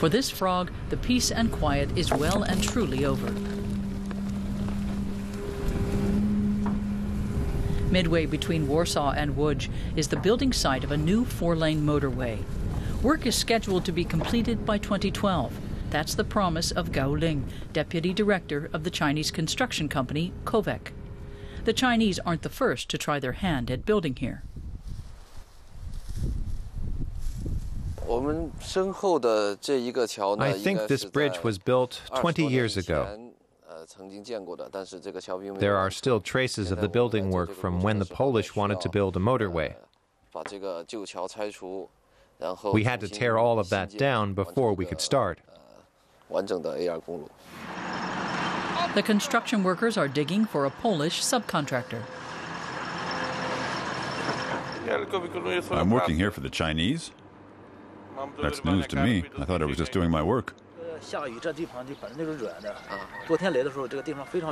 For this frog, the peace and quiet is well and truly over. Midway between Warsaw and Łódź is the building site of a new 4-lane motorway. Work is scheduled to be completed by 2012. That's the promise of Gao Ling, deputy director of the Chinese construction company Covec. The Chinese aren't the first to try their hand at building here. I think this bridge was built 20 years ago. There are still traces of the building work from when the Polish wanted to build a motorway. We had to tear all of that down before we could start. The construction workers are digging for a Polish subcontractor. I'm working here for the Chinese? That's news to me. I thought I was just doing my work.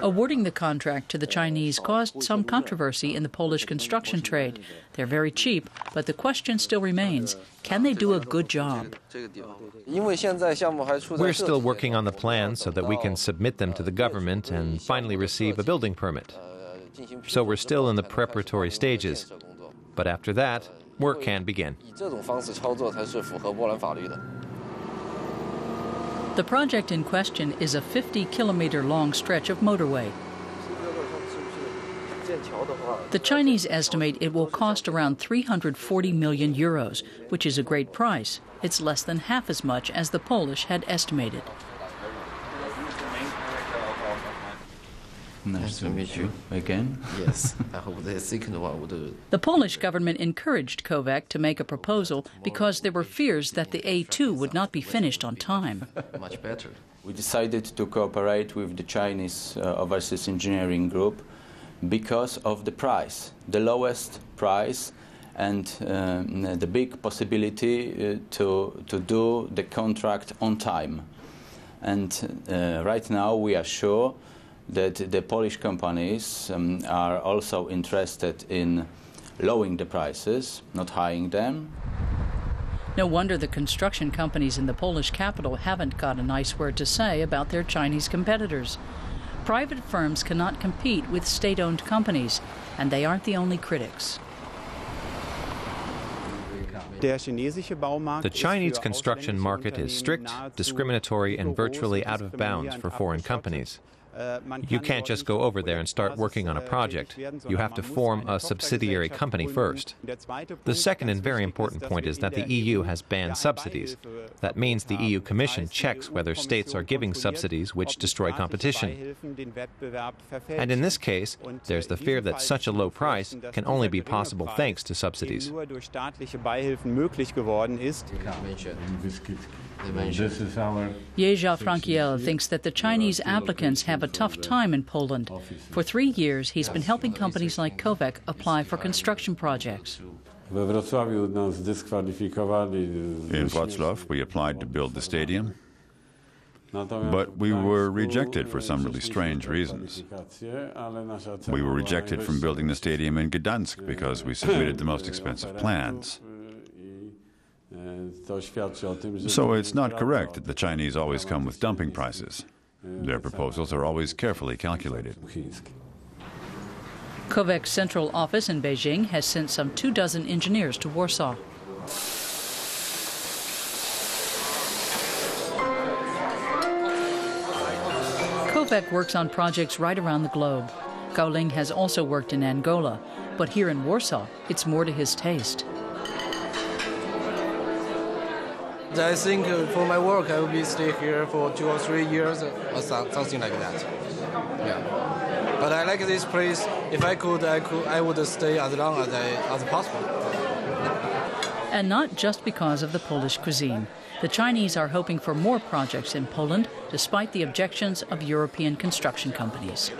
Awarding the contract to the Chinese caused some controversy in the Polish construction trade. They're very cheap, but the question still remains, can they do a good job? We're still working on the plans so that we can submit them to the government and finally receive a building permit. So we're still in the preparatory stages. But after that, work can begin. The project in question is a 50-kilometer-long stretch of motorway. The Chinese estimate it will cost around 340 million euros, which is a great price. It's less than half as much as the Polish had estimated. Nice to meet you again. Yes, I hope the second one would. The Polish government encouraged Covec to make a proposal because there were fears that the A2 would not be finished on time. Much better. We decided to cooperate with the Chinese overseas engineering group because of the price, the lowest price, and the big possibility to do the contract on time. And right now we are sure that the Polish companies are also interested in lowering the prices, not highing them. No wonder the construction companies in the Polish capital haven't got a nice word to say about their Chinese competitors. Private firms cannot compete with state-owned companies, and they aren't the only critics. The Chinese construction market is strict, discriminatory, and virtually out of bounds for foreign companies. You can't just go over there and start working on a project. You have to form a subsidiary company first. The second and very important point is that the EU has banned subsidies. That means the EU Commission checks whether states are giving subsidies which destroy competition. And in this case, there's the fear that such a low price can only be possible thanks to subsidies. Jerzy Frankiel thinks that the Chinese applicants have a tough time in Poland. For 3 years, he's been helping companies like Covec apply for construction projects. In Wrocław, we applied to build the stadium, but we were rejected for some really strange reasons. We were rejected from building the stadium in Gdansk because we submitted the most expensive plans. So it's not correct that the Chinese always come with dumping prices. Their proposals are always carefully calculated. Covec's central office in Beijing has sent some 24 engineers to Warsaw. Covec works on projects right around the globe. Gao Ling has also worked in Angola, but here in Warsaw, it's more to his taste. I think for my work, I will be stay here for 2 or 3 years or something like that. Yeah. But I like this place. If I could, I would stay as long as possible. And not just because of the Polish cuisine. The Chinese are hoping for more projects in Poland, despite the objections of European construction companies.